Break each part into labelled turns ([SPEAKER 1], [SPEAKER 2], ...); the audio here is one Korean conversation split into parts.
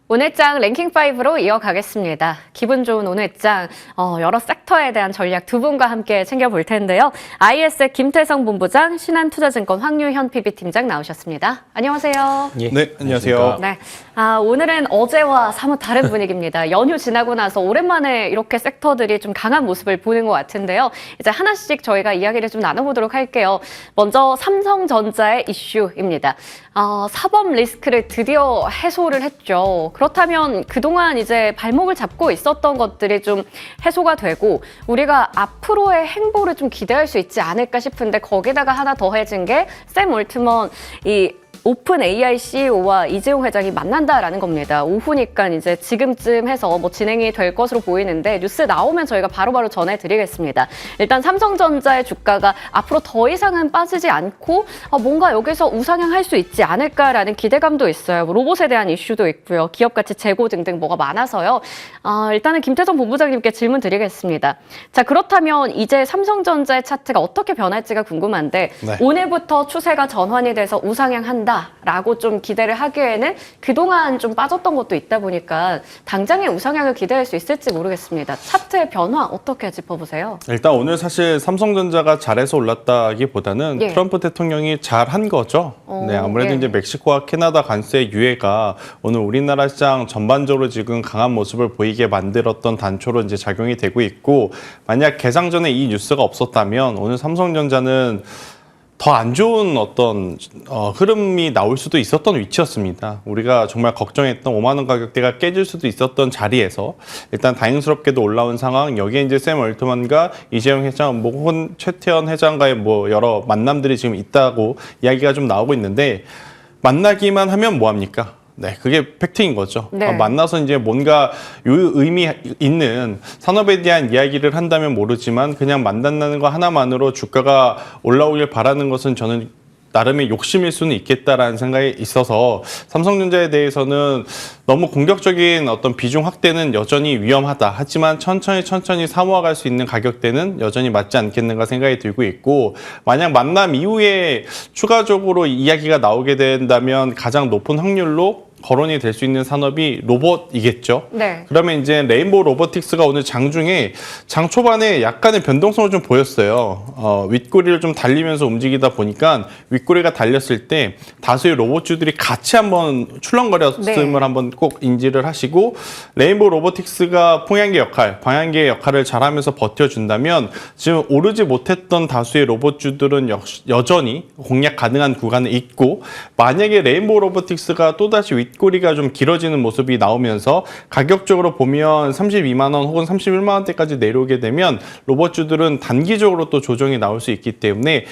[SPEAKER 1] 오늘장 랭킹5로 이어가겠습니다. 기분 좋은 오늘장, 여러 섹터에 대한 전략 두 분과 함께 챙겨볼 텐데요. IS의 김태성 본부장, 신한투자증권 황유현 PB팀장 나오셨습니다. 안녕하세요.
[SPEAKER 2] 예.
[SPEAKER 3] 네, 안녕하세요.
[SPEAKER 1] 네, 오늘은 어제와 사뭇 다른 분위기입니다. 연휴 지나고 나서 오랜만에 이렇게 섹터들이 좀 강한 모습을 보는 것 같은데요. 이제 하나씩 저희가 이야기를 좀 나눠보도록 할게요. 먼저 삼성전자의 이슈입니다. 사법 리스크를 드디어 해소를 했죠. 그렇다면 그동안 이제 발목을 잡고 있었던 것들이 좀 해소가 되고 우리가 앞으로의 행보를 좀 기대할 수 있지 않을까 싶은데 거기다가 하나 더해진 게 샘 올트먼 오픈 AI CEO와 이재용 회장이 만난다라는 겁니다. 오후니까 이제 지금쯤 해서 뭐 진행이 될 것으로 보이는데 뉴스 나오면 저희가 바로바로 전해드리겠습니다. 일단 삼성전자의 주가가 앞으로 더 이상은 빠지지 않고 뭔가 여기서 우상향할 수 있지 않을까라는 기대감도 있어요. 로봇에 대한 이슈도 있고요. 기업 가치 재고 등등 뭐가 많아서요. 일단은 김태성 본부장님께 질문 드리겠습니다. 자, 그렇다면 이제 삼성전자의 차트가 어떻게 변할지가 궁금한데
[SPEAKER 3] 네.
[SPEAKER 1] 오늘부터 추세가 전환이 돼서 우상향한다. 라고 좀 기대를 하기에는 그동안 좀 빠졌던 것도 있다 보니까 당장의 우상향을 기대할 수 있을지 모르겠습니다. 차트의 변화 어떻게 짚어보세요?
[SPEAKER 3] 일단 오늘 사실 삼성전자가 잘해서 올랐다기보다는
[SPEAKER 1] 예.
[SPEAKER 3] 트럼프 대통령이 잘한 거죠. 네, 아무래도
[SPEAKER 1] 예.
[SPEAKER 3] 이제 멕시코와 캐나다 관세 유예가 오늘 우리나라 시장 전반적으로 지금 강한 모습을 보이게 만들었던 단초로 이제 작용이 되고 있고, 만약 개장 전에 이 뉴스가 없었다면 오늘 삼성전자는 더 안 좋은 어떤 흐름이 나올 수도 있었던 위치였습니다. 우리가 정말 걱정했던 5만 원 가격대가 깨질 수도 있었던 자리에서 일단 다행스럽게도 올라온 상황, 여기에 이제 샘 얼트먼과 이재용 회장, 혹은 최태원 회장과의 뭐 여러 만남들이 지금 있다고 이야기가 좀 나오고 있는데, 만나기만 하면 뭐합니까? 네, 그게 팩트인 거죠.
[SPEAKER 1] 네.
[SPEAKER 3] 만나서 이제 뭔가 의미 있는 산업에 대한 이야기를 한다면 모르지만 그냥 만난다는 거 하나만으로 주가가 올라오길 바라는 것은 저는 나름의 욕심일 수는 있겠다라는 생각이 있어서 삼성전자에 대해서는 너무 공격적인 어떤 비중 확대는 여전히 위험하다. 하지만 천천히 사모아갈 수 있는 가격대는 여전히 맞지 않겠는가 생각이 들고 있고, 만약 만남 이후에 추가적으로 이야기가 나오게 된다면 가장 높은 확률로 거론이 될 수 있는 산업이 로봇이겠죠.
[SPEAKER 1] 네.
[SPEAKER 3] 그러면 이제 레인보우 로보틱스가 오늘 장중에 장 초반에 약간의 변동성을 좀 보였어요. 윗꼬리를 좀 달리면서 움직이다 보니까 윗꼬리가 달렸을 때 다수의 로봇주들이 같이 한번 출렁거렸음을
[SPEAKER 1] 네.
[SPEAKER 3] 한번 꼭 인지를 하시고, 레인보우 로보틱스가 풍향계 역할, 방향계 역할을 잘하면서 버텨준다면 지금 오르지 못했던 다수의 로봇주들은 여전히 공략 가능한 구간에 있고, 만약에 레인보우 로보틱스가 또다시 윗꼬리가 좀 길어지는 모습이 나오면서 가격적으로 보면 32만 원 혹은 31만 원대까지 내려오게 되면 로봇주들은 단기적으로 또 조정이 나올 수 있기 때문에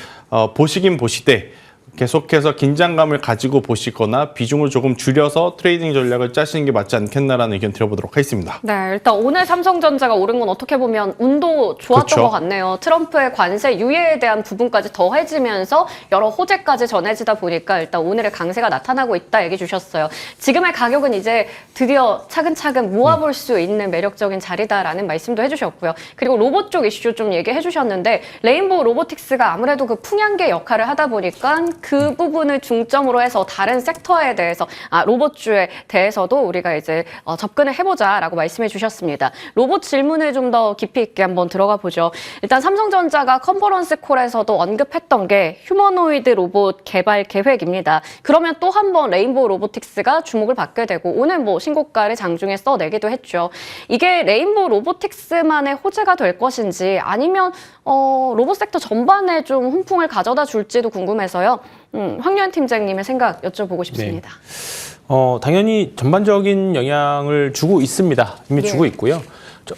[SPEAKER 3] 보시긴 보시되 계속해서 긴장감을 가지고 보시거나 비중을 조금 줄여서 트레이딩 전략을 짜시는 게 맞지 않겠나라는 의견 드려보도록 하겠습니다.
[SPEAKER 1] 네, 일단 오늘 삼성전자가 오른 건 어떻게 보면 운도 좋았던
[SPEAKER 3] 그렇죠.
[SPEAKER 1] 것 같네요. 트럼프의 관세 유예에 대한 부분까지 더해지면서 여러 호재까지 전해지다 보니까 일단 오늘의 강세가 나타나고 있다 얘기 주셨어요. 지금의 가격은 이제 드디어 차근차근 모아볼 수 있는 매력적인 자리다라는 말씀도 해주셨고요. 그리고 로봇 쪽 이슈 좀 얘기해 주셨는데, 레인보우 로보틱스가 아무래도 그 풍향계 역할을 하다 보니까 그 부분을 중점으로 해서 다른 섹터에 대해서, 로봇주에 대해서도 우리가 이제 접근을 해보자라고 말씀해 주셨습니다. 로봇 질문을 좀 더 깊이 있게 한번 들어가 보죠. 일단 삼성전자가 컨퍼런스 콜에서도 언급했던 게 휴머노이드 로봇 개발 계획입니다. 그러면 또 한 번 레인보우 로보틱스가 주목을 받게 되고 오늘 뭐 신고가를 장중에 써내기도 했죠. 이게 레인보우 로보틱스만의 호재가 될 것인지 아니면 로봇 섹터 전반에 좀 훈풍을 가져다 줄지도 궁금해서요. 황유현 팀장님의 생각 여쭤보고 싶습니다.
[SPEAKER 2] 네. 당연히 전반적인 영향을 주고 있습니다. 이미
[SPEAKER 1] 예.
[SPEAKER 2] 주고 있고요.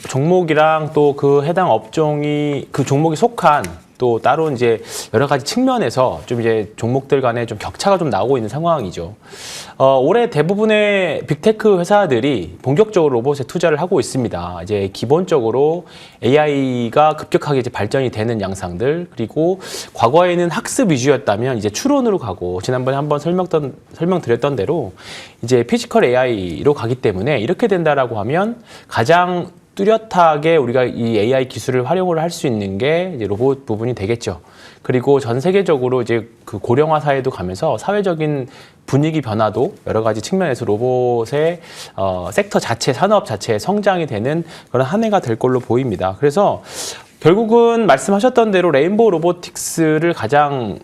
[SPEAKER 2] 종목이랑 또 그 해당 업종이 그 종목에 속한 또 따로 이제 여러 가지 측면에서 좀 이제 종목들 간에 좀 격차가 좀 나오고 있는 상황이죠. 올해 대부분의 빅테크 회사들이 본격적으로 로봇에 투자를 하고 있습니다. 이제 기본적으로 AI가 급격하게 이제 발전이 되는 양상들, 그리고 과거에는 학습 위주였다면 이제 추론으로 가고, 지난번에 한번 설명드렸던 대로 이제 피지컬 AI로 가기 때문에 이렇게 된다라고 하면 가장 뚜렷하게 우리가 이 AI 기술을 활용을 할 수 있는 게 이제 로봇 부분이 되겠죠. 그리고 전 세계적으로 이제 그 고령화 사회도 가면서 사회적인 분위기 변화도 여러 가지 측면에서 로봇의 섹터 자체, 산업 자체의 성장이 되는 그런 한 해가 될 걸로 보입니다. 그래서 결국은 말씀하셨던 대로 레인보우 로보틱스를 가장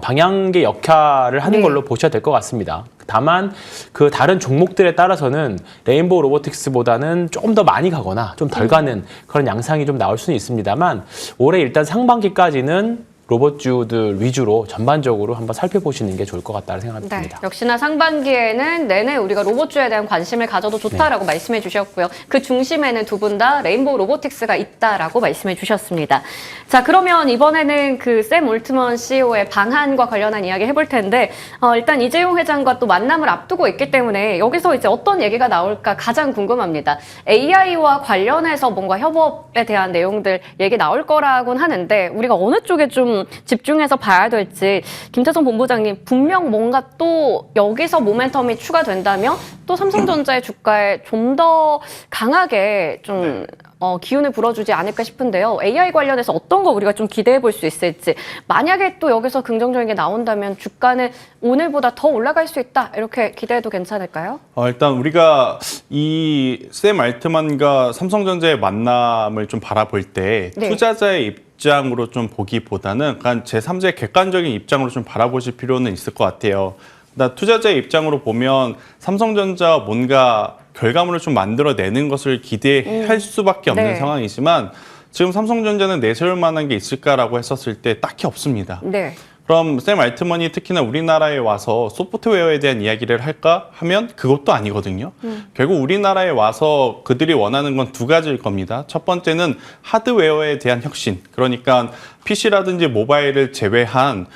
[SPEAKER 2] 방향의 역할을 하는
[SPEAKER 1] 네.
[SPEAKER 2] 걸로 보셔야 될 것 같습니다. 다만 그 다른 종목들에 따라서는 레인보우 로보틱스보다는 조금 더 많이 가거나 좀 덜 가는 그런 양상이 좀 나올 수는 있습니다만 올해 일단 상반기까지는 로봇주들 위주로 전반적으로 한번 살펴보시는 게 좋을 것 같다는 생각이
[SPEAKER 1] 네,
[SPEAKER 2] 듭니다.
[SPEAKER 1] 역시나 상반기에는 내내 우리가 로봇주에 대한 관심을 가져도 좋다라고 말씀해 주셨고요. 그 중심에는 두 분 다 레인보우 로보틱스가 있다라고 말씀해 주셨습니다. 자, 그러면 이번에는 그 샘 올트먼 CEO의 방한과 관련한 이야기 해볼 텐데 일단 이재용 회장과 또 만남을 앞두고 있기 때문에 여기서 이제 어떤 얘기가 나올까 가장 궁금합니다. AI와 관련해서 뭔가 협업에 대한 내용들 얘기 나올 거라고는 하는데 우리가 어느 쪽에 좀 집중해서 봐야 될지 김태성 본부장님 분명 뭔가 또 여기서 모멘텀이 추가된다면 또 삼성전자의 주가에 좀 더 강하게 좀 기운을 불어주지 않을까 싶은데요. AI 관련해서 어떤 거 우리가 좀 기대해 볼 수 있을지 만약에 또 여기서 긍정적인 게 나온다면 주가는 오늘보다 더 올라갈 수 있다 이렇게 기대해도 괜찮을까요?
[SPEAKER 3] 일단 우리가 이 샘 알트만과 삼성전자의 만남을 좀 바라볼 때
[SPEAKER 1] 네.
[SPEAKER 3] 투자자의 입장으로 좀 보기보다는 약간 제3자의 객관적인 입장으로 좀 바라보실 필요는 있을 것 같아요. 투자자의 입장으로 보면 삼성전자 뭔가 결과물을 좀 만들어내는 것을 기대할 수밖에 없는
[SPEAKER 1] 네.
[SPEAKER 3] 상황이지만 지금 삼성전자는 내세울 만한 게 있을까라고 했었을 때 딱히 없습니다.
[SPEAKER 1] 네.
[SPEAKER 3] 그럼 샘 알트먼이 특히나 우리나라에 와서 소프트웨어에 대한 이야기를 할까 하면 그것도 아니거든요. 결국 우리나라에 와서 그들이 원하는 건 두 가지일 겁니다. 첫 번째는 하드웨어에 대한 혁신. 그러니까 PC라든지 모바일을 제외한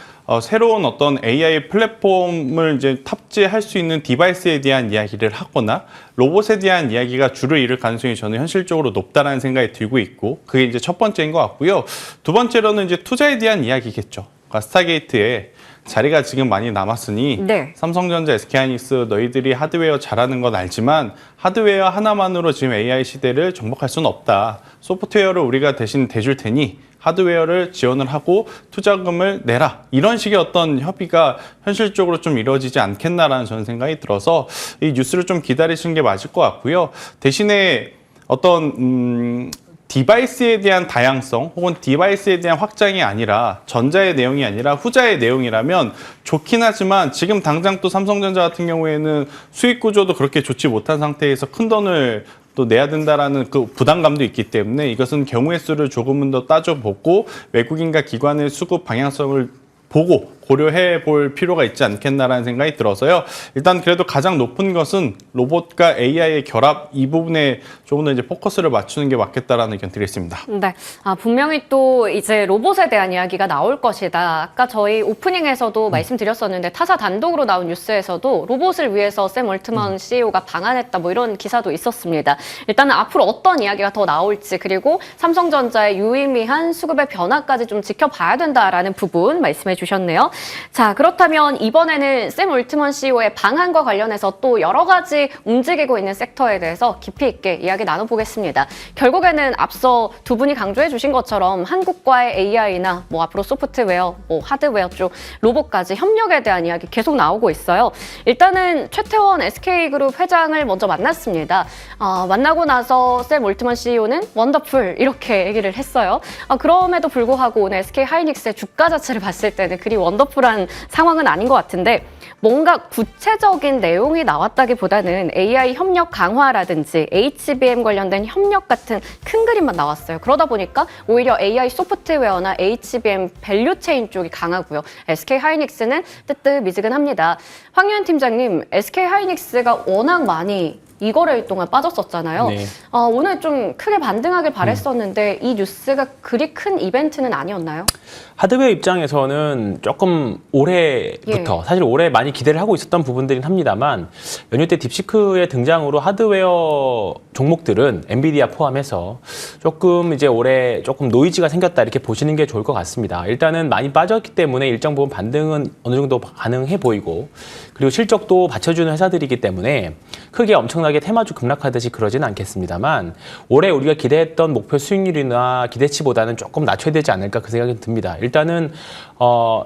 [SPEAKER 3] 새로운 어떤 AI 플랫폼을 이제 탑재할 수 있는 디바이스에 대한 이야기를 하거나 로봇에 대한 이야기가 주를 이룰 가능성이 저는 현실적으로 높다라는 생각이 들고 있고 그게 이제 첫 번째인 것 같고요. 두 번째로는 이제 투자에 대한 이야기겠죠. 그러니까 스타게이트에 자리가 지금 많이 남았으니
[SPEAKER 1] 네.
[SPEAKER 3] 삼성전자, SK하이닉스 너희들이 하드웨어 잘하는 건 알지만 하드웨어 하나만으로 지금 AI 시대를 정복할 수는 없다. 소프트웨어를 우리가 대신 대줄 테니 하드웨어를 지원을 하고 투자금을 내라. 이런 식의 어떤 협의가 현실적으로 좀 이루어지지 않겠나라는 저는 생각이 들어서 이 뉴스를 좀 기다리시는 게 맞을 것 같고요. 대신에 어떤 디바이스에 대한 다양성 혹은 디바이스에 대한 확장이 아니라 전자의 내용이 아니라 후자의 내용이라면 좋긴 하지만 지금 당장 또 삼성전자 같은 경우에는 수익 구조도 그렇게 좋지 못한 상태에서 큰 돈을 또 내야 된다라는 그 부담감도 있기 때문에 이것은 경우의 수를 조금은 더 따져보고 외국인과 기관의 수급 방향성을 보고 고려해 볼 필요가 있지 않겠나라는 생각이 들어서요. 일단 그래도 가장 높은 것은 로봇과 AI의 결합 이 부분에 조금 더 이제 포커스를 맞추는 게 맞겠다라는 의견 드리겠습니다.
[SPEAKER 1] 네. 분명히 또 이제 로봇에 대한 이야기가 나올 것이다. 아까 저희 오프닝에서도 말씀드렸었는데 타사 단독으로 나온 뉴스에서도 로봇을 위해서 샘 올트먼 CEO가 방한했다 뭐 이런 기사도 있었습니다. 일단은 앞으로 어떤 이야기가 더 나올지 그리고 삼성전자의 유의미한 수급의 변화까지 좀 지켜봐야 된다라는 부분 말씀해 주셨네요. 자, 그렇다면 이번에는 샘 올트먼 CEO의 방한과 관련해서 또 여러 가지 움직이고 있는 섹터에 대해서 깊이 있게 이야기 나눠보겠습니다. 결국에는 앞서 두 분이 강조해 주신 것처럼 한국과의 AI나 뭐 앞으로 소프트웨어, 뭐 하드웨어 쪽, 로봇까지 협력에 대한 이야기 계속 나오고 있어요. 일단은 최태원 SK그룹 회장을 먼저 만났습니다. 만나고 나서 샘 올트먼 CEO는 원더풀 이렇게 얘기를 했어요. 그럼에도 불구하고 오늘 SK하이닉스의 주가 자체를 봤을 때는 그리 원더풀한 상황은 아닌 것 같은데 뭔가 구체적인 내용이 나왔다기보다는 AI 협력 강화라든지 HBM 관련된 협력 같은 큰 그림만 나왔어요. 그러다 보니까 오히려 AI 소프트웨어나 HBM 밸류체인 쪽이 강하고요. SK하이닉스는 뜨뜻미지근합니다. 황유현 팀장님, SK하이닉스가 워낙 많이 2거래일 동안 빠졌었잖아요.
[SPEAKER 2] 네.
[SPEAKER 1] 오늘 좀 크게 반등하길 바랬었는데 이 뉴스가 그리 큰 이벤트는 아니었나요?
[SPEAKER 2] 하드웨어 입장에서는 조금 올해부터 사실 올해 많이 기대를 하고 있었던 부분들이긴 합니다만 연휴 때 딥시크의 등장으로 하드웨어 종목들은 엔비디아 포함해서 조금 이제 올해 조금 노이즈가 생겼다 이렇게 보시는 게 좋을 것 같습니다. 일단은 많이 빠졌기 때문에 일정 부분 반등은 어느 정도 가능해 보이고 그리고 실적도 받쳐주는 회사들이기 때문에 크게 엄청나게 단순하게 테마주 급락하듯이 그러지는 않겠습니다만 올해 우리가 기대했던 목표 수익률이나 기대치보다는 조금 낮춰야 되지 않을까 그 생각이 듭니다. 일단은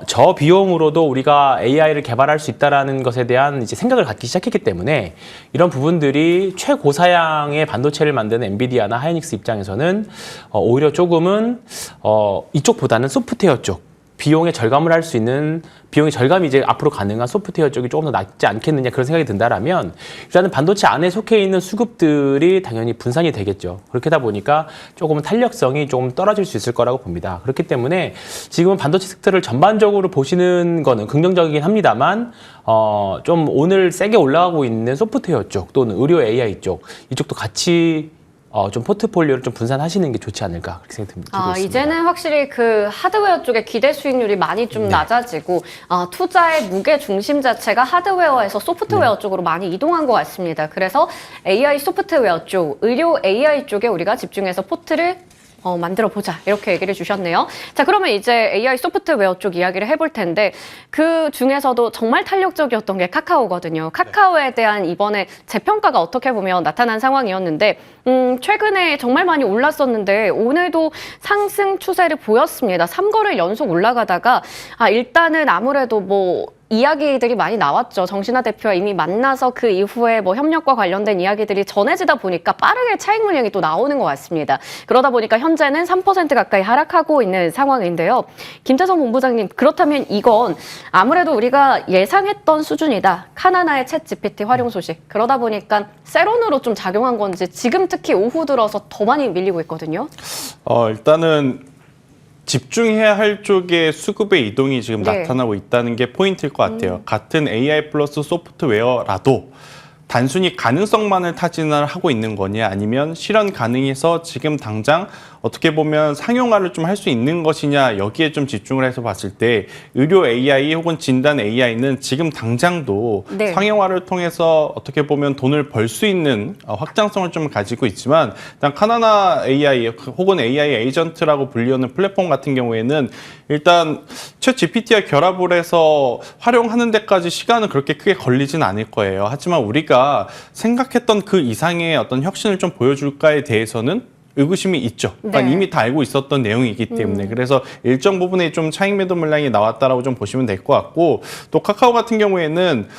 [SPEAKER 2] 저 비용으로도 우리가 AI를 개발할 수 있다라는 것에 대한 이제 생각을 갖기 시작했기 때문에 이런 부분들이 최고사양의 반도체를 만드는 엔비디아나 하이닉스 입장에서는 오히려 조금은 이쪽보다는 소프트웨어 쪽 비용의 절감을 할 수 있는 비용의 절감이 이제 앞으로 가능한 소프트웨어 쪽이 조금 더 낫지 않겠느냐 그런 생각이 든다라면 일단은 반도체 안에 속해 있는 수급들이 당연히 분산이 되겠죠. 그렇게 하다 보니까 조금은 탄력성이 조금 떨어질 수 있을 거라고 봅니다. 그렇기 때문에 지금은 반도체 섹터를 전반적으로 보시는 거는 긍정적이긴 합니다만 좀 오늘 세게 올라가고 있는 소프트웨어 쪽 또는 의료 AI 쪽 이쪽도 같이 좀 포트폴리오를 좀 분산하시는 게 좋지 않을까 그렇게 생각이 듭니다.
[SPEAKER 1] 이제는 확실히 그 하드웨어 쪽의 기대 수익률이 많이 좀 낮아지고 투자의 무게 중심 자체가 하드웨어에서 소프트웨어 쪽으로 많이 이동한 것 같습니다. 그래서 AI 소프트웨어 쪽, 의료 AI 쪽에 우리가 집중해서 포트를 만들어 보자 이렇게 얘기를 주셨네요. 자, 그러면 이제 AI 소프트웨어 쪽 이야기를 해볼 텐데 그 중에서도 정말 탄력적이었던 게 카카오거든요. 카카오에 대한 이번에 재평가가 어떻게 보면 나타난 상황이었는데 최근에 정말 많이 올랐었는데 오늘도 상승 추세를 보였습니다. 3거래일 연속 올라가다가 일단은 아무래도 뭐 이야기들이 많이 나왔죠. 정신화 대표와 이미 만나서 그 이후에 뭐 협력과 관련된 이야기들이 전해지다 보니까 빠르게 차익 물량이 또 나오는 것 같습니다. 그러다 보니까 현재는 3% 가까이 하락하고 있는 상황인데요. 김태성 본부장님, 그렇다면 이건 아무래도 우리가 예상했던 수준이다. 카나나의 챗 GPT 활용 소식. 그러다 보니까 세론으로 좀 작용한 건지 지금 특히 오후 들어서 더 많이 밀리고 있거든요.
[SPEAKER 3] 일단은 집중해야 할 쪽의 수급의 이동이 지금 나타나고 있다는 게 포인트일 것 같아요. 같은 AI 플러스 소프트웨어라도 단순히 가능성만을 타진을 하고 있는 거냐 아니면 실현 가능해서 지금 당장 어떻게 보면 상용화를 좀 할 수 있는 것이냐 여기에 좀 집중을 해서 봤을 때 의료 AI 혹은 진단 AI는 지금 당장도 상용화를 통해서 어떻게 보면 돈을 벌 수 있는 확장성을 좀 가지고 있지만 일단 카나나 AI 혹은 AI 에이전트라고 불리는 플랫폼 같은 경우에는 일단 챗 GPT와 결합을 해서 활용하는 데까지 시간은 그렇게 크게 걸리진 않을 거예요. 하지만 우리가 생각했던 그 이상의 어떤 혁신을 좀 보여줄까에 대해서는 의구심이 있죠. 그러니까 이미 다 알고 있었던 내용이기 때문에 그래서 일정 부분에 좀 차익 매도 물량이 나왔다라고 좀 보시면 될 것 같고 또 카카오 같은 경우에는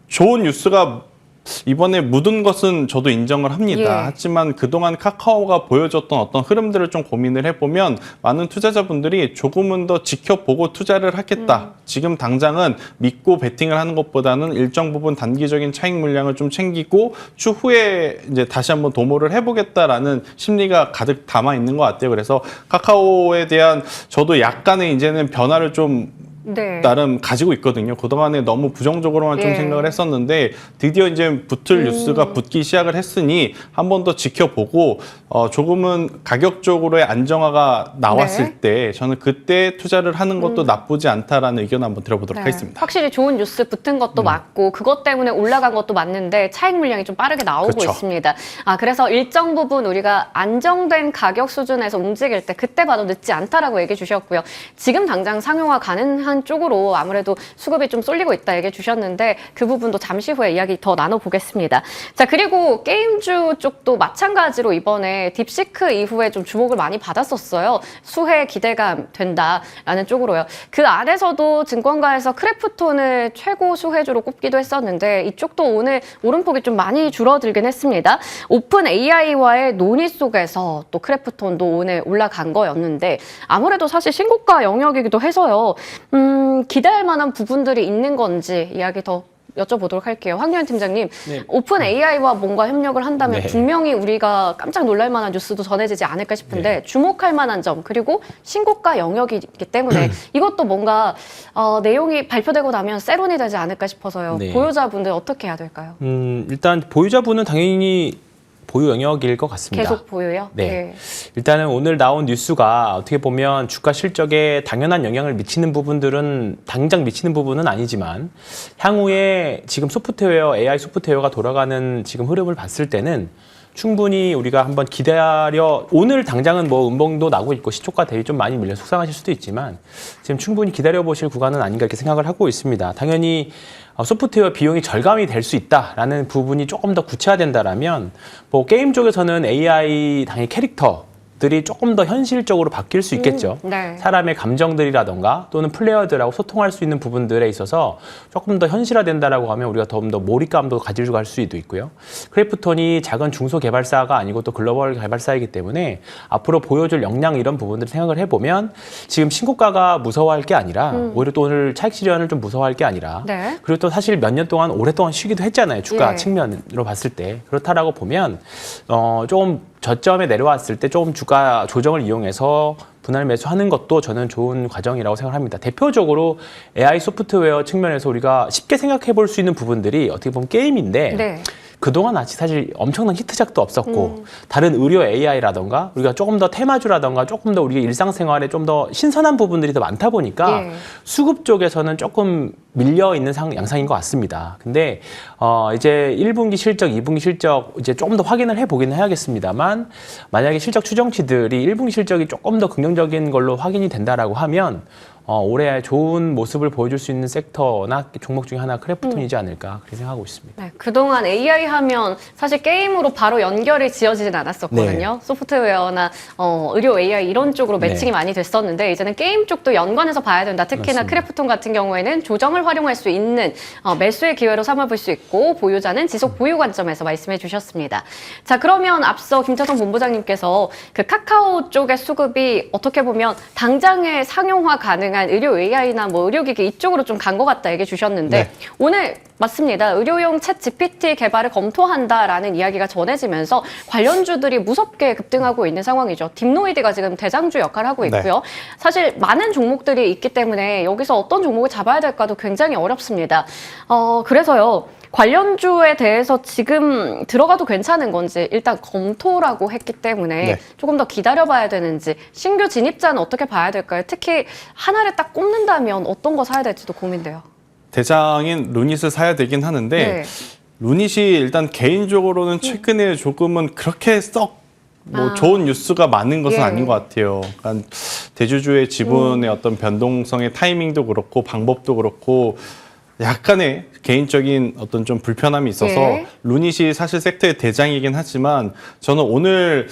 [SPEAKER 3] 좋은 뉴스가 이번에 묻은 것은 저도 인정을 합니다. 하지만 그동안 카카오가 보여줬던 어떤 흐름들을 좀 고민을 해보면 많은 투자자분들이 조금은 더 지켜보고 투자를 하겠다. 지금 당장은 믿고 베팅을 하는 것보다는 일정 부분 단기적인 차익 물량을 좀 챙기고 추후에 이제 다시 한번 도모를 해보겠다라는 심리가 가득 담아 있는 것 같아요. 그래서 카카오에 대한 저도 약간의 이제는 변화를 좀 나름 가지고 있거든요. 그동안에 너무 부정적으로만 좀 생각을 했었는데 드디어 이제 붙을 뉴스가 붙기 시작을 했으니 한 번 더 지켜보고 조금은 가격적으로의 안정화가 나왔을 때 저는 그때 투자를 하는 것도 나쁘지 않다라는 의견 한번 들어보도록 하겠습니다.
[SPEAKER 1] 확실히 좋은 뉴스 붙은 것도 맞고 그것 때문에 올라간 것도 맞는데 차익 물량이 좀 빠르게 나오고 있습니다. 그래서 일정 부분 우리가 안정된 가격 수준에서 움직일 때 그때 봐도 늦지 않다라고 얘기해 주셨고요. 지금 당장 상용화 가능한 쪽으로 아무래도 수급이 좀 쏠리고 있다 얘기해 주셨는데 그 부분도 잠시 후에 이야기 더 나눠보겠습니다. 자, 그리고 게임주 쪽도 마찬가지로 이번에 딥시크 이후에 좀 주목을 많이 받았었어요. 수혜 기대가 된다라는 쪽으로요. 그 안에서도 증권가에서 크래프톤을 최고 수혜주로 꼽기도 했었는데 이쪽도 오늘 오름폭이 좀 많이 줄어들긴 했습니다. 오픈 AI와의 논의 속에서 또 크래프톤도 오늘 올라간 거였는데 아무래도 사실 신고가 영역이기도 해서요. 기대할 만한 부분들이 있는 건지 이야기 더 여쭤보도록 할게요. 황교안 팀장님, 오픈 AI와 뭔가 협력을 한다면 분명히 우리가 깜짝 놀랄 만한 뉴스도 전해지지 않을까 싶은데 주목할 만한 점 그리고 신고가 영역이기 때문에 이것도 뭔가 내용이 발표되고 나면 세론이 되지 않을까 싶어서요. 보유자분들 어떻게 해야 될까요?
[SPEAKER 2] 일단 보유자분은 당연히 보유 영역일 것 같습니다.
[SPEAKER 1] 계속 보유요?
[SPEAKER 2] 네. 일단은 오늘 나온 뉴스가 어떻게 보면 주가 실적에 당연한 영향을 미치는 부분들은 당장 미치는 부분은 아니지만 향후에 지금 소프트웨어, AI 소프트웨어가 돌아가는 지금 흐름을 봤을 때는 충분히 우리가 한번 기다려 오늘 당장은 뭐 음봉도 나고 있고 시초가 대비 좀 많이 밀려 속상하실 수도 있지만 지금 충분히 기다려 보실 구간은 아닌가 이렇게 생각을 하고 있습니다. 당연히 소프트웨어 비용이 절감이 될 수 있다라는 부분이 조금 더 구체화된다라면 뭐 게임 쪽에서는 AI 당연히 캐릭터들이 조금 더 현실적으로 바뀔 수 있겠죠.
[SPEAKER 1] 네.
[SPEAKER 2] 사람의 감정들이라던가 또는 플레이어들하고 소통할 수 있는 부분들에 있어서 조금 더 현실화된다라고 하면 우리가 더 몰입감도 가지고 갈 수도 있고요. 크래프톤이 작은 중소 개발사가 아니고 또 글로벌 개발사이기 때문에 앞으로 보여줄 역량 이런 부분들을 생각을 해보면 지금 신고가가 무서워할 게 아니라 오히려 또 오늘 차익 실현을 좀 무서워할 게 아니라
[SPEAKER 1] 네.
[SPEAKER 2] 그리고 또 사실 몇 년 동안 오랫동안 쉬기도 했잖아요. 주가
[SPEAKER 1] 예.
[SPEAKER 2] 측면으로 봤을 때 그렇다라고 보면 조금 저점에 내려왔을 때 조금 주가 조정을 이용해서 분할 매수하는 것도 저는 좋은 과정이라고 생각합니다. 대표적으로 AI 소프트웨어 측면에서 우리가 쉽게 생각해 볼 수 있는 부분들이 어떻게 보면 게임인데
[SPEAKER 1] 네.
[SPEAKER 2] 그동안 아직 사실 엄청난 히트작도 없었고 다른 의료 AI라던가 우리가 조금 더 테마주라던가 조금 더 우리 일상생활에 좀 더 신선한 부분들이 더 많다 보니까
[SPEAKER 1] 예.
[SPEAKER 2] 수급 쪽에서는 조금 밀려 있는 양상인 것 같습니다. 근데 이제 1분기 실적, 2분기 실적 이제 조금 더 확인을 해보기는 해야겠습니다만 만약에 실적 추정치들이 1분기 실적이 조금 더 긍정적인 걸로 확인이 된다라고 하면 올해 좋은 모습을 보여줄 수 있는 섹터나 종목 중에 하나 크래프톤이지 않을까 그렇게 생각하고 있습니다.
[SPEAKER 1] 네, 그동안 AI 하면 사실 게임으로 바로 연결이 지어지진 않았었거든요. 소프트웨어나 의료 AI 이런 쪽으로 매칭이
[SPEAKER 2] 네.
[SPEAKER 1] 많이 됐었는데 이제는 게임 쪽도 연관해서 봐야 된다. 특히나
[SPEAKER 2] 맞습니다.
[SPEAKER 1] 크래프톤 같은 경우에는 조정을 활용할 수 있는 매수의 기회로 삼아볼 수 있고 보유자는 지속 보유 관점에서 말씀해 주셨습니다. 자, 그러면 앞서 김차성 본부장님께서 그 카카오 쪽의 수급이 어떻게 보면 당장의 상용화 가능한 의료 AI나 뭐 의료기기 이쪽으로 좀 간 것 같다 얘기해 주셨는데
[SPEAKER 3] 네.
[SPEAKER 1] 오늘 맞습니다. 의료용 챗 GPT 개발을 검토한다라는 이야기가 전해지면서 관련주들이 무섭게 급등하고 있는 상황이죠. 딥노이드가 지금 대장주 역할을 하고 있고요. 사실 많은 종목들이 있기 때문에 여기서 어떤 종목을 잡아야 될까도 굉장히 어렵습니다. 그래서요. 관련주에 대해서 지금 들어가도 괜찮은 건지 일단 검토라고 했기 때문에
[SPEAKER 3] 네.
[SPEAKER 1] 조금 더 기다려봐야 되는지 신규 진입자는 어떻게 봐야 될까요? 특히 하나를 딱 꼽는다면 어떤 거 사야 될지도 고민돼요.
[SPEAKER 3] 대장인 루닛을 사야 되긴 하는데
[SPEAKER 1] 네.
[SPEAKER 3] 루닛이 일단 개인적으로는 최근에 조금은 그렇게 썩 좋은 뉴스가 많은 것은
[SPEAKER 1] 예.
[SPEAKER 3] 아닌 것 같아요. 그러니까 대주주의 지분의 어떤 변동성의 타이밍도 그렇고 방법도 그렇고 약간의 개인적인 어떤 좀 불편함이 있어서
[SPEAKER 1] 예.
[SPEAKER 3] 루닛이 사실 섹터의 대장이긴 하지만 저는 오늘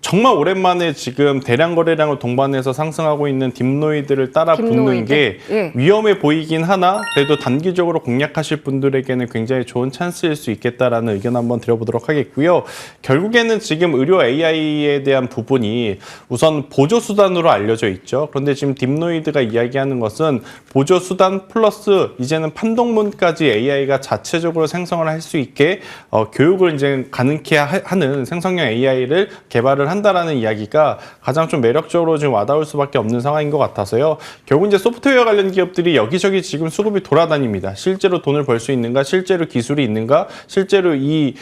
[SPEAKER 3] 정말 오랜만에 지금 대량 거래량을 동반해서 상승하고 있는 딥노이드를 따라 붙는
[SPEAKER 1] 딥노이드.
[SPEAKER 3] 게
[SPEAKER 1] 예.
[SPEAKER 3] 위험해 보이긴 하나 그래도 단기적으로 공략하실 분들에게는 굉장히 좋은 찬스일 수 있겠다라는 의견 한번 드려보도록 하겠고요. 결국에는 지금 의료 AI에 대한 부분이 우선 보조 수단으로 알려져 있죠. 그런데 지금 딥노이드가 이야기하는 것은 보조 수단 플러스 이제는 판독문까지 AI가 자체적으로 생성을 할 수 있게 교육을 이제 가능케 하는 생성형 AI를 개발을 한다라는 이야기가 가장 좀 매력적으로 지금 와닿을 수밖에 없는 상황인 것 같아서요. 결국 이제 소프트웨어 관련 기업들이 여기저기 지금 수급이 돌아다닙니다. 실제로 돈을 벌 수 있는가, 실제로 기술이 있는가, 실제로 이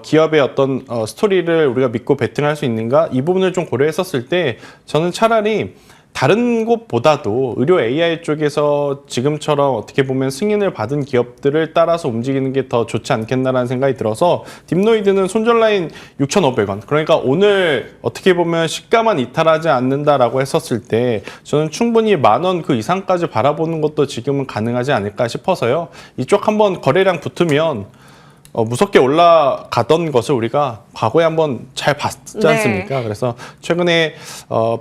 [SPEAKER 3] 기업의 어떤 스토리를 우리가 믿고 베팅할 수 있는가 이 부분을 좀 고려했었을 때 저는 차라리 다른 곳보다도 의료 AI 쪽에서 지금처럼 어떻게 보면 승인을 받은 기업들을 따라서 움직이는 게 더 좋지 않겠나라는 생각이 들어서 딥노이드는 손절라인 6,500원 그러니까 오늘 어떻게 보면 시가만 이탈하지 않는다라고 했었을 때 저는 충분히 10,000원 그 이상까지 바라보는 것도 지금은 가능하지 않을까 싶어서요. 이쪽 한번 거래량 붙으면 무섭게 올라가던 것을 우리가 과거에 한번 잘 봤지 않습니까?
[SPEAKER 1] 네.
[SPEAKER 3] 그래서 최근에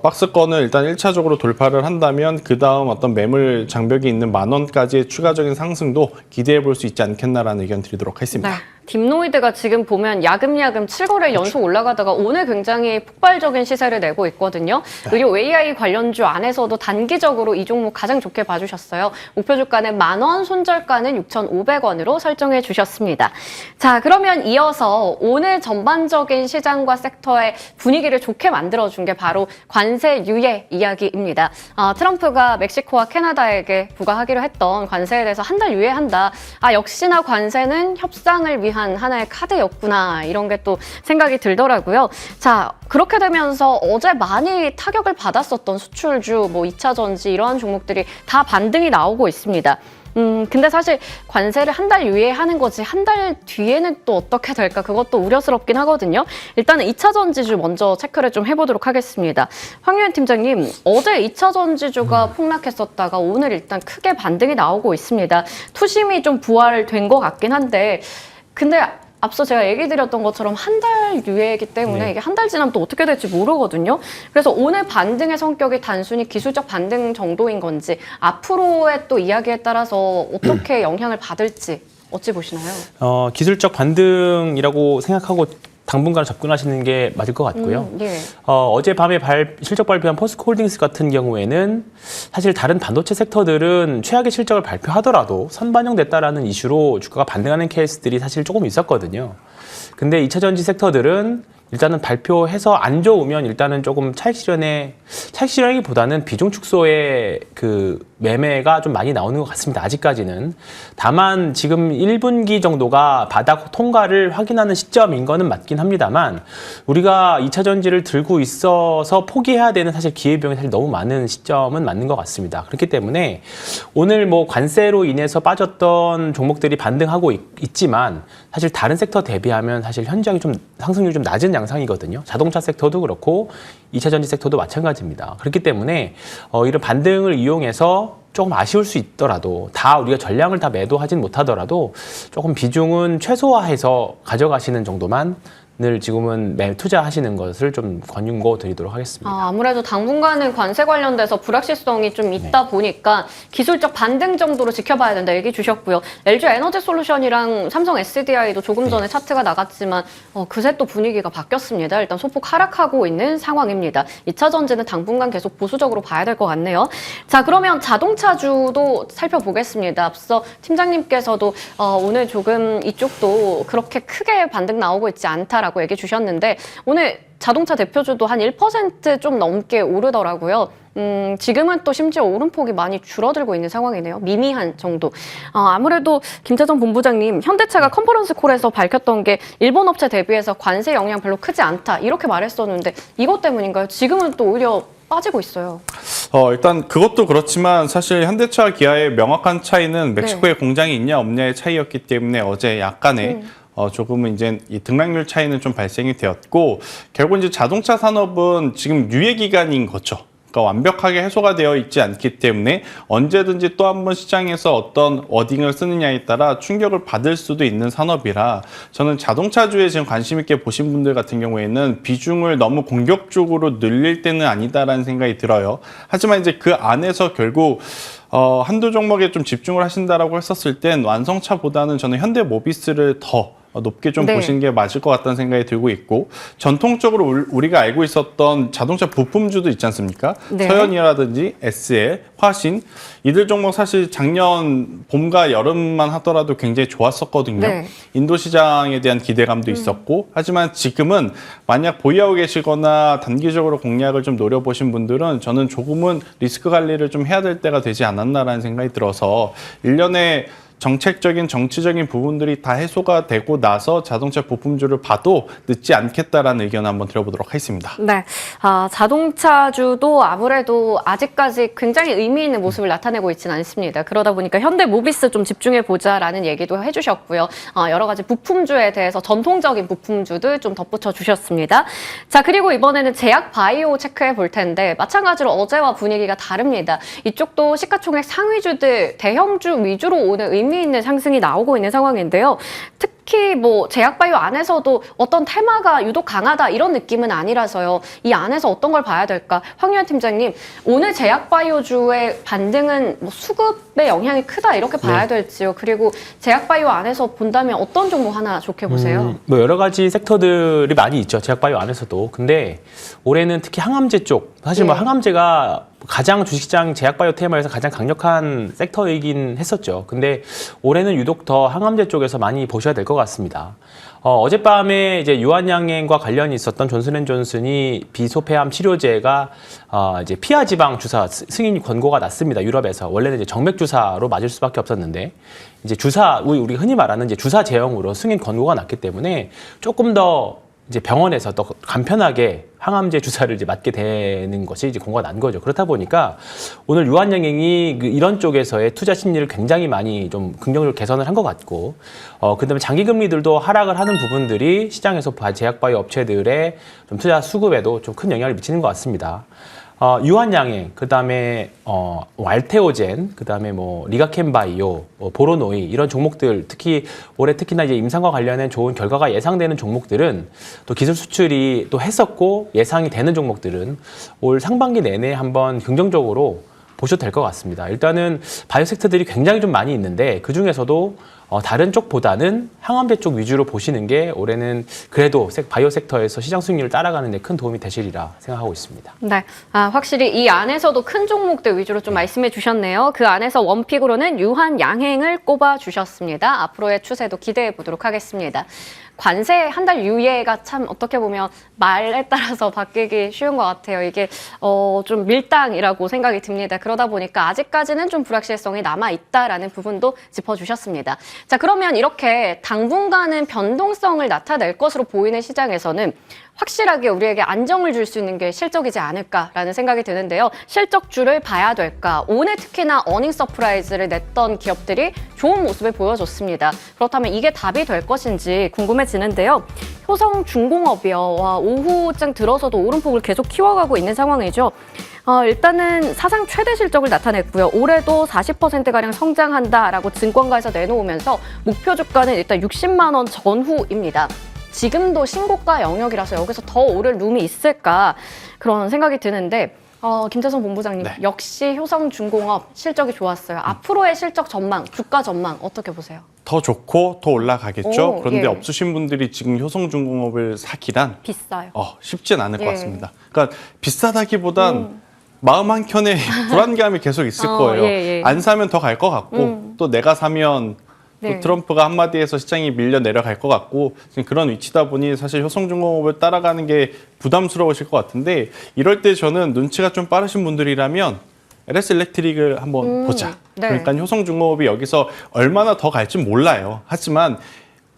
[SPEAKER 3] 박스권을 일단 1차적으로 돌파를 한다면 그 다음 어떤 매물 장벽이 있는 10,000원까지의 추가적인 상승도 기대해 볼 수 있지 않겠나라는 의견 드리도록 하겠습니다.
[SPEAKER 1] 네. 딥노이드가 지금 보면 야금야금 7거래 연속 올라가다가 오늘 굉장히 폭발적인 시세를 내고 있거든요. 의료 AI 관련주 안에서도 단기적으로 이 종목 가장 좋게 봐주셨어요. 목표 주가는 10,000원, 손절가는 6,500원으로 설정해 주셨습니다. 자, 그러면 이어서 오늘 전반적인 시장과 섹터의 분위기를 좋게 만들어준 게 바로 관세 유예 이야기입니다. 트럼프가 멕시코와 캐나다에게 부과하기로 했던 관세에 대해서 한 달 유예한다. 역시나 관세는 협상을 위한 하나의 카드였구나 이런 게 또 생각이 들더라고요. 자, 그렇게 되면서 어제 많이 타격을 받았었던 수출주, 2차 전지 이러한 종목들이 다 반등이 나오고 있습니다. 근데 사실 관세를 한 달 유예하는 거지 한 달 뒤에는 또 어떻게 될까 그것도 우려스럽긴 하거든요. 일단은 2차 전지주 먼저 체크를 좀 해보도록 하겠습니다. 황유현 팀장님, 어제 2차 전지주가 폭락했었다가 오늘 일단 크게 반등이 나오고 있습니다. 투심이 좀 부활된 것 같긴 한데 근데 앞서 제가 얘기 드렸던 것처럼 한 달 유예이기 때문에 이게 한 달 지나면 또 어떻게 될지 모르거든요. 그래서 오늘 반등의 성격이 단순히 기술적 반등 정도인 건지 앞으로의 또 이야기에 따라서 어떻게 영향을 받을지 어찌 보시나요?
[SPEAKER 2] 기술적 반등이라고 생각하고 당분간 접근하시는 게 맞을 것 같고요.
[SPEAKER 1] 예.
[SPEAKER 2] 어젯밤에 실적 발표한 포스코홀딩스 같은 경우에는 사실 다른 반도체 섹터들은 최악의 실적을 발표하더라도 선반영됐다라는 이슈로 주가가 반등하는 케이스들이 사실 조금 있었거든요. 근데 2차 전지 섹터들은 일단은 발표해서 안 좋으면 일단은 조금 차익 실현이기보다는 비중 축소의 그 매매가 좀 많이 나오는 것 같습니다. 아직까지는. 다만 지금 1분기 정도가 바닥 통과를 확인하는 시점인 거는 맞긴 합니다만 우리가 2차 전지를 들고 있어서 포기해야 되는 사실 기회비용이 사실 너무 많은 시점은 맞는 것 같습니다. 그렇기 때문에 오늘 뭐 관세로 인해서 빠졌던 종목들이 반등하고 있지만 사실 다른 섹터 대비하면 사실 현저하게 좀 상승률이 좀 낮은 양상이거든요. 자동차 섹터도 그렇고 2차 전지 섹터도 마찬가지입니다. 그렇기 때문에 이런 반등을 이용해서 조금 아쉬울 수 있더라도 다 우리가 전량을 다 매도하진 못하더라도 조금 비중은 최소화해서 가져가시는 정도만 늘 지금은 투자하시는 것을 좀 권유고 드리도록 하겠습니다.
[SPEAKER 1] 아무래도 당분간은 관세 관련돼서 불확실성이 좀 있다 보니까 기술적 반등 정도로 지켜봐야 된다 얘기 주셨고요. LG 에너지 솔루션이랑 삼성 SDI도 조금 전에 차트가 나갔지만 그새 또 분위기가 바뀌었습니다. 일단 소폭 하락하고 있는 상황입니다. 2차 전지는 당분간 계속 보수적으로 봐야 될 것 같네요. 자, 그러면 자동차주도 살펴보겠습니다. 앞서 팀장님께서도 오늘 조금 이쪽도 그렇게 크게 반등 나오고 있지 않다라고 얘기 주셨는데 오늘 자동차 대표주도 한 1% 좀 넘게 오르더라고요. 지금은 또 심지어 오름폭이 많이 줄어들고 있는 상황이네요. 미미한 정도. 아무래도 김태정 본부장님, 현대차가 컨퍼런스 콜에서 밝혔던 게 일본 업체 대비해서 관세 영향 별로 크지 않다 이렇게 말했었는데 이것 때문인가요? 지금은 또 오히려 빠지고 있어요.
[SPEAKER 3] 일단 그것도 그렇지만 사실 현대차 기아의 명확한 차이는 멕시코에 공장이 있냐 없냐의 차이였기 때문에 어제 약간의 조금은 이제 이 등락률 차이는 좀 발생이 되었고 결국 이제 자동차 산업은 지금 유예 기간인 거죠. 그러니까 완벽하게 해소가 되어 있지 않기 때문에 언제든지 또 한 번 시장에서 어떤 워딩을 쓰느냐에 따라 충격을 받을 수도 있는 산업이라 저는 자동차주에 지금 관심 있게 보신 분들 같은 경우에는 비중을 너무 공격적으로 늘릴 때는 아니다라는 생각이 들어요. 하지만 이제 그 안에서 결국 한두 종목에 좀 집중을 하신다라고 했었을 땐 완성차보다는 저는 현대모비스를 더 높게 좀 보시는 게 맞을 것 같다는 생각이 들고 있고 전통적으로 우리가 알고 있었던 자동차 부품주도 있지 않습니까? 서현이라든지 SL, 화신 이들 종목 사실 작년 봄과 여름만 하더라도 굉장히 좋았었거든요. 인도 시장에 대한 기대감도 있었고 하지만 지금은 만약 보유하고 계시거나 단기적으로 공략을 좀 노려보신 분들은 저는 조금은 리스크 관리를 좀 해야 될 때가 되지 않았나라는 생각이 들어서 1년에 정책적인 정치적인 부분들이 다 해소가 되고 나서 자동차 부품주를 봐도 늦지 않겠다라는 의견을 한번 드려보도록 하겠습니다.
[SPEAKER 1] 네, 자동차주도 아무래도 아직까지 굉장히 의미 있는 모습을 나타내고 있지는 않습니다. 그러다 보니까 현대모비스 좀 집중해보자라는 얘기도 해주셨고요. 여러 가지 부품주에 대해서 전통적인 부품주들 좀 덧붙여 주셨습니다. 자, 그리고 이번에는 제약바이오 체크해 볼 텐데 마찬가지로 어제와 분위기가 다릅니다. 이쪽도 시가총액 상위주들 대형주 위주로 오늘 의미 있는 상승이 나오고 있는 상황인데요. 특히 뭐 제약바이오 안에서도 어떤 테마가 유독 강하다 이런 느낌은 아니라서요. 이 안에서 어떤 걸 봐야 될까? 황유현 팀장님, 오늘 제약바이오주의 반등은 뭐 수급의 영향이 크다 이렇게 봐야 될지요? 그리고 제약바이오 안에서 본다면 어떤 종목 하나 좋게 보세요?
[SPEAKER 2] 뭐 여러 가지 섹터들이 많이 있죠. 제약바이오 안에서도. 근데 올해는 특히 항암제 쪽, 사실 뭐 항암제가 가장 주식시장 제약바이오 테마에서 가장 강력한 섹터이긴 했었죠. 근데 올해는 유독 더 항암제 쪽에서 많이 보셔야 될 것 같습니다. 어젯밤에 이제 유한양행과 관련이 있었던 존슨앤존슨이 비소폐암 치료제가 이제 피하 지방 주사 승인 권고가 났습니다. 유럽에서. 원래는 이제 정맥 주사로 맞을 수밖에 없었는데 이제 우리 흔히 말하는 이제 주사 제형으로 승인 권고가 났기 때문에 조금 더 이제 병원에서 더 간편하게 항암제 주사를 이제 맞게 되는 것이 이제 공고가 난 거죠. 그렇다 보니까 오늘 유한양행이 이런 쪽에서의 투자 심리를 굉장히 많이 좀 긍정적으로 개선을 한 것 같고, 그다음에 장기 금리들도 하락을 하는 부분들이 시장에서 제약바이오 업체들의 좀 투자 수급에도 좀 큰 영향을 미치는 것 같습니다. 유한양행, 그다음에 알테오젠, 그다음에 뭐 리가켄바이오, 보로노이 이런 종목들, 특히나 이제 임상과 관련된 좋은 결과가 예상되는 종목들은 또 기술 수출이 또 했었고 예상이 되는 종목들은 올 상반기 내내 한번 긍정적으로 보셔도 될 것 같습니다. 일단은 바이오 섹터들이 굉장히 좀 많이 있는데 그 중에서도 다른 쪽보다는 항암제 쪽 위주로 보시는 게 올해는 그래도 바이오 섹터에서 시장 수익률을 따라가는 데 큰 도움이 되시리라 생각하고 있습니다.
[SPEAKER 1] 네, 확실히 이 안에서도 큰 종목들 위주로 좀 말씀해 주셨네요. 그 안에서 원픽으로는 유한양행을 꼽아 주셨습니다. 앞으로의 추세도 기대해 보도록 하겠습니다. 관세 한 달 유예가 참 어떻게 보면 말에 따라서 바뀌기 쉬운 것 같아요. 이게 좀 밀당이라고 생각이 듭니다. 그러다 보니까 아직까지는 좀 불확실성이 남아있다라는 부분도 짚어주셨습니다. 자, 그러면 이렇게 당분간은 변동성을 나타낼 것으로 보이는 시장에서는 확실하게 우리에게 안정을 줄 수 있는 게 실적이지 않을까라는 생각이 드는데요. 실적주를 봐야 될까? 오늘 특히나 어닝 서프라이즈를 냈던 기업들이 좋은 모습을 보여줬습니다. 그렇다면 이게 답이 될 것인지 궁금해지는데요. 효성중공업이요. 오후쯤 들어서도 오름폭을 계속 키워가고 있는 상황이죠. 일단은 사상 최대 실적을 나타냈고요. 올해도 40%가량 성장한다라고 증권가에서 내놓으면서 목표 주가는 일단 60만 원 전후입니다. 지금도 신고가 영역이라서 여기서 더 오를 룸이 있을까 그런 생각이 드는데 김재선 본부장님,
[SPEAKER 3] 네.
[SPEAKER 1] 역시 효성중공업 실적이 좋았어요. 앞으로의 실적 전망, 주가 전망 어떻게 보세요?
[SPEAKER 3] 더 좋고 더 올라가겠죠.
[SPEAKER 1] 오,
[SPEAKER 3] 그런데
[SPEAKER 1] 예.
[SPEAKER 3] 없으신 분들이 지금 효성중공업을 사기란
[SPEAKER 1] 비싸요.
[SPEAKER 3] 쉽진 않을
[SPEAKER 1] 예.
[SPEAKER 3] 것 같습니다. 그러니까 비싸다기보단 마음 한켠에 불안감이 계속 있을 거예요.
[SPEAKER 1] 예.
[SPEAKER 3] 안 사면 더 갈 것 같고 또 내가 사면
[SPEAKER 1] 네.
[SPEAKER 3] 또 트럼프가 한마디에서 시장이 밀려 내려갈 것 같고 지금 그런 위치다 보니 사실 효성중공업을 따라가는 게 부담스러우실 것 같은데 이럴 때 저는 눈치가 좀 빠르신 분들이라면 LS 일렉트릭을 한번 보자.
[SPEAKER 1] 네.
[SPEAKER 3] 그러니까 효성중공업이 여기서 얼마나 더 갈지 몰라요. 하지만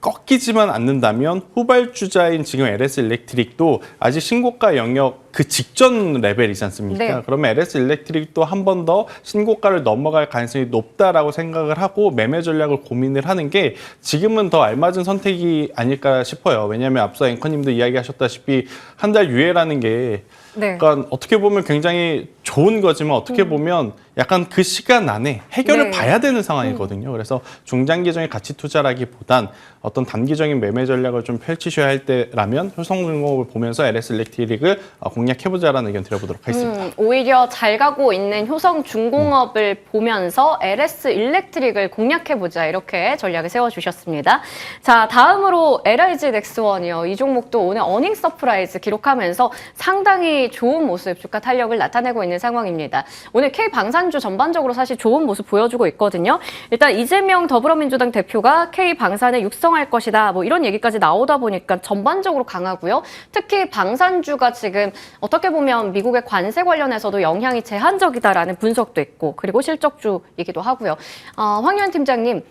[SPEAKER 3] 꺾이지만 않는다면 후발주자인 지금 LS 일렉트릭도 아직 신고가 영역 그 직전 레벨이지 않습니까?
[SPEAKER 1] 네.
[SPEAKER 3] 그러면 LS 일렉트릭도 한 번 더 신고가를 넘어갈 가능성이 높다라고 생각을 하고 매매 전략을 고민을 하는 게 지금은 더 알맞은 선택이 아닐까 싶어요. 왜냐하면 앞서 앵커님도 이야기하셨다시피 한 달 유예라는 게
[SPEAKER 1] 네.
[SPEAKER 3] 그러니까 어떻게 보면 굉장히 좋은 거지만 어떻게 보면 약간 그 시간 안에 해결을
[SPEAKER 1] 네.
[SPEAKER 3] 봐야 되는 상황이거든요. 그래서 중장기적인 가치 투자라기보단 어떤 단기적인 매매 전략을 좀 펼치셔야 할 때라면 효성중공업을 보면서 LS 일렉트릭을 공략해보자라는 의견 드려보도록 하겠습니다.
[SPEAKER 1] 오히려 잘 가고 있는 효성중공업을 보면서 LS 일렉트릭을 공략해보자 이렇게 전략을 세워주셨습니다. 자, 다음으로 LIG 넥스원이요. 이 종목도 오늘 어닝 서프라이즈 기록하면서 상당히 좋은 모습, 주가 탄력을 나타내고 있는 상황입니다. 오늘 K방산주 전반적으로 사실 좋은 모습 보여주고 있거든요. 일단 이재명 더불어민주당 대표가 K방산을 육성할 것이다. 뭐 이런 얘기까지 나오다 보니까 전반적으로 강하고요. 특히 방산주가 지금 어떻게 보면 미국의 관세 관련해서도 영향이 제한적이다라는 분석도 있고 그리고 실적주이기도 하고요. 황유한 팀장님,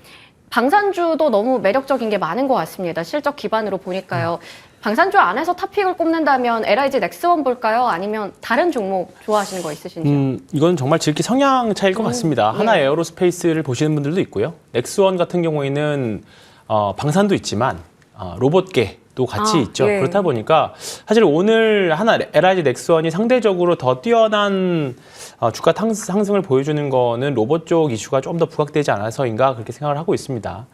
[SPEAKER 1] 방산주도 너무 매력적인 게 많은 것 같습니다. 실적 기반으로 보니까요. 방산주 안에서 탑픽을 꼽는다면 LIG 넥스원 볼까요? 아니면 다른 종목 좋아하시는 거 있으신지요?
[SPEAKER 2] 이건 정말 지극히 성향 차이일 것 같습니다. 하나
[SPEAKER 1] 예.
[SPEAKER 2] 에어로스페이스를 보시는 분들도 있고요. 넥스원 같은 경우에는 방산도 있지만 로봇계도 같이 있죠.
[SPEAKER 1] 예.
[SPEAKER 2] 그렇다 보니까 사실 오늘 하나 LIG 넥스원이 상대적으로 더 뛰어난 주가 상승을 보여주는 거는 로봇 쪽 이슈가 좀 더 부각되지 않아서인가 그렇게 생각을 하고 있습니다.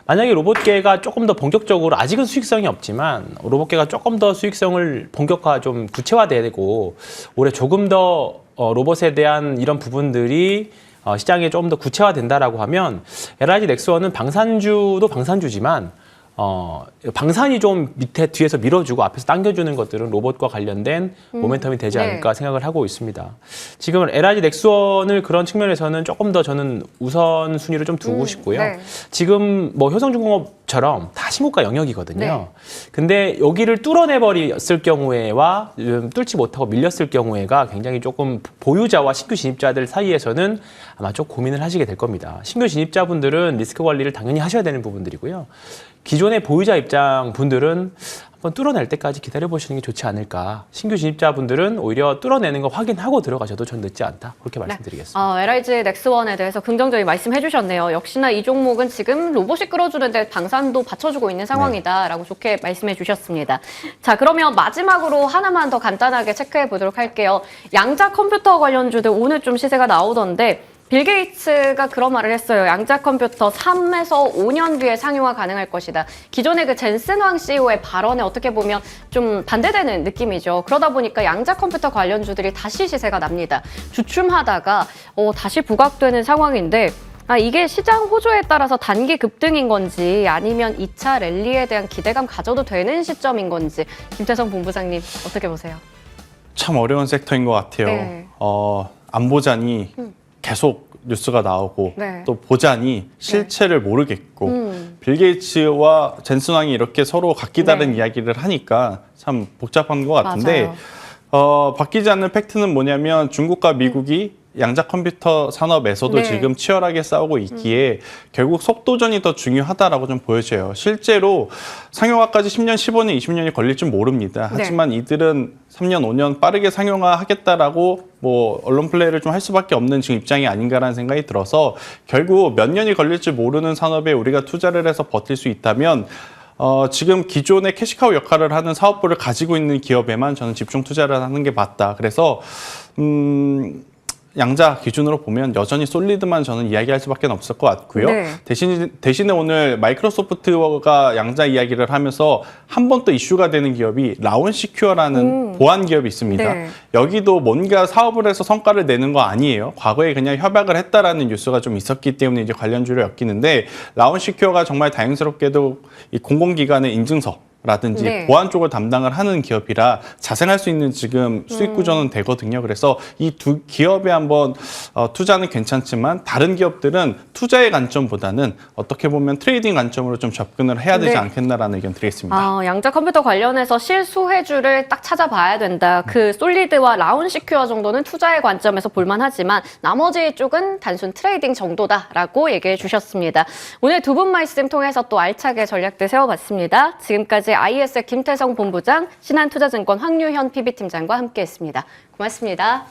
[SPEAKER 2] 만약에 로봇계가 조금 더 본격적으로 아직은 수익성이 없지만 로봇계가 조금 더 수익성을 본격화 좀 구체화되고 올해 조금 더 로봇에 대한 이런 부분들이 시장에 조금 더 구체화된다라고 하면 LIG 넥스원은 방산주도 방산주지만 방산이 좀 밑에 뒤에서 밀어주고 앞에서 당겨주는 것들은 로봇과 관련된 모멘텀이 되지 않을까 생각을 하고 있습니다. 지금 LIG 넥스원을 그런 측면에서는 조금 더 저는 우선순위를 좀 두고 싶고요.
[SPEAKER 1] 네.
[SPEAKER 2] 지금 뭐 효성중공업처럼 다 신고가 영역이거든요.
[SPEAKER 1] 네.
[SPEAKER 2] 근데 여기를 뚫어내버렸을 경우에와 뚫지 못하고 밀렸을 경우에가 굉장히 조금 보유자와 신규 진입자들 사이에서는 아마 좀 고민을 하시게 될 겁니다. 신규 진입자분들은 리스크 관리를 당연히 하셔야 되는 부분들이고요. 기존의 보유자 입장 분들은 한번 뚫어낼 때까지 기다려보시는 게 좋지 않을까. 신규 진입자분들은 오히려 뚫어내는 거 확인하고 들어가셔도 전 늦지 않다. 그렇게 말씀드리겠습니다.
[SPEAKER 1] LIG 넥스원에 대해서 긍정적인 말씀해 주셨네요. 역시나 이 종목은 지금 로봇이 끌어주는데 방산도 받쳐주고 있는 상황이다라고 좋게 말씀해 주셨습니다. 자, 그러면 마지막으로 하나만 더 간단하게 체크해 보도록 할게요. 양자 컴퓨터 관련주들 오늘 좀 시세가 나오던데 빌 게이츠가 그런 말을 했어요. 양자 컴퓨터 3에서 5년 뒤에 상용화 가능할 것이다. 기존의 그 젠슨 황 CEO의 발언에 어떻게 보면 좀 반대되는 느낌이죠. 그러다 보니까 양자 컴퓨터 관련주들이 다시 시세가 납니다. 주춤하다가 다시 부각되는 상황인데 이게 시장 호조에 따라서 단기 급등인 건지 아니면 2차 랠리에 대한 기대감 가져도 되는 시점인 건지 김태성 본부장님 어떻게 보세요?
[SPEAKER 3] 참 어려운 섹터인 것 같아요.
[SPEAKER 1] 네.
[SPEAKER 3] 안 보자니 계속 뉴스가 나오고
[SPEAKER 1] 네.
[SPEAKER 3] 또 보자니 실체를 모르겠고 빌 게이츠와 젠슨 황이 이렇게 서로 각기 다른
[SPEAKER 1] 네.
[SPEAKER 3] 이야기를 하니까 참 복잡한 것 같은데 바뀌지 않는 팩트는 뭐냐면 중국과 미국이 양자 컴퓨터 산업에서도
[SPEAKER 1] 네.
[SPEAKER 3] 지금 치열하게 싸우고 있기에 결국 속도전이 더 중요하다라고 좀 보여져요. 실제로 상용화까지 10년, 15년, 20년이 걸릴 줄 모릅니다. 하지만 이들은 3년, 5년 빠르게 상용화하겠다라고 뭐 언론 플레이를 좀 할 수밖에 없는 지금 입장이 아닌가라는 생각이 들어서 결국 몇 년이 걸릴지 모르는 산업에 우리가 투자를 해서 버틸 수 있다면 지금 기존의 캐시카우 역할을 하는 사업부를 가지고 있는 기업에만 저는 집중 투자를 하는 게 맞다. 그래서 양자 기준으로 보면 여전히 솔리드만 저는 이야기할 수밖에 없을 것 같고요.
[SPEAKER 1] 네.
[SPEAKER 3] 대신에 오늘 마이크로소프트가 양자 이야기를 하면서 한 번 또 이슈가 되는 기업이 라운시큐어라는 보안 기업이 있습니다.
[SPEAKER 1] 네.
[SPEAKER 3] 여기도 뭔가 사업을 해서 성과를 내는 거 아니에요. 과거에 그냥 협약을 했다라는 뉴스가 좀 있었기 때문에 이제 관련주를 엮이는데 라운시큐어가 정말 다행스럽게도 이 공공기관의 인증서 라든지
[SPEAKER 1] 네.
[SPEAKER 3] 보안 쪽을 담당을 하는 기업이라 자생할 수 있는 지금 수익 구조는 되거든요. 그래서 이 두 기업에 한번 투자는 괜찮지만 다른 기업들은 투자의 관점보다는 어떻게 보면 트레이딩 관점으로 좀 접근을 해야 되지
[SPEAKER 1] 네.
[SPEAKER 3] 않겠나라는 의견 드리겠습니다.
[SPEAKER 1] 양자 컴퓨터 관련해서 실수혜주를 딱 찾아봐야 된다. 그 솔리드와 라운시큐어 정도는 투자의 관점에서 볼만하지만 나머지 쪽은 단순 트레이딩 정도다라고 얘기해 주셨습니다. 오늘 두 분 말씀 통해서 또 알차게 전략들 세워봤습니다. 지금까지 IS의 김태성 본부장, 신한투자증권 황유현 PB팀장과 함께했습니다. 고맙습니다.